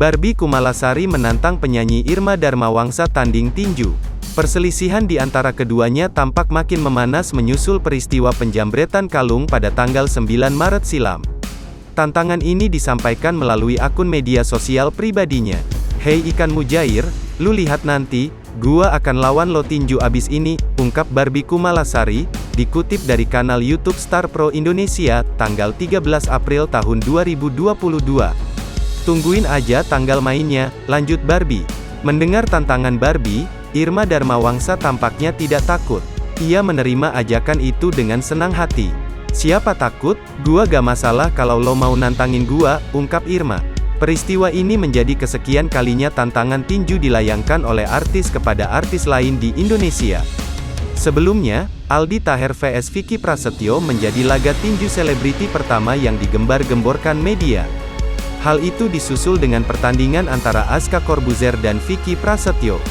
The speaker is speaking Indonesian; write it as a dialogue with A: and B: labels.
A: Barbie Kumalasari menantang penyanyi Irma Darmawangsa tanding tinju. Perselisihan di antara keduanya tampak makin memanas menyusul peristiwa penjambretan kalung pada tanggal 9 Maret silam. Tantangan ini disampaikan melalui akun media sosial pribadinya. "Hei ikan mujair, lu lihat nanti, gua akan lawan lo tinju abis ini," ungkap Barbie Kumalasari, dikutip dari kanal YouTube Star Pro Indonesia, tanggal 13 April tahun 2022. "Tungguin aja tanggal mainnya," lanjut Barbie. Mendengar tantangan Barbie, Irma Darmawangsa tampaknya tidak takut. Ia menerima ajakan itu dengan senang hati. "Siapa takut? Gua gak masalah kalau lo mau nantangin gua," ungkap Irma. Peristiwa ini menjadi kesekian kalinya tantangan tinju dilayangkan oleh artis kepada artis lain di Indonesia. Sebelumnya, Aldi Taher vs Vicky Prasetyo menjadi laga tinju selebriti pertama yang digembar-gemborkan media. Hal itu disusul dengan pertandingan antara Aska Corbuzier dan Vicky Prasetyo.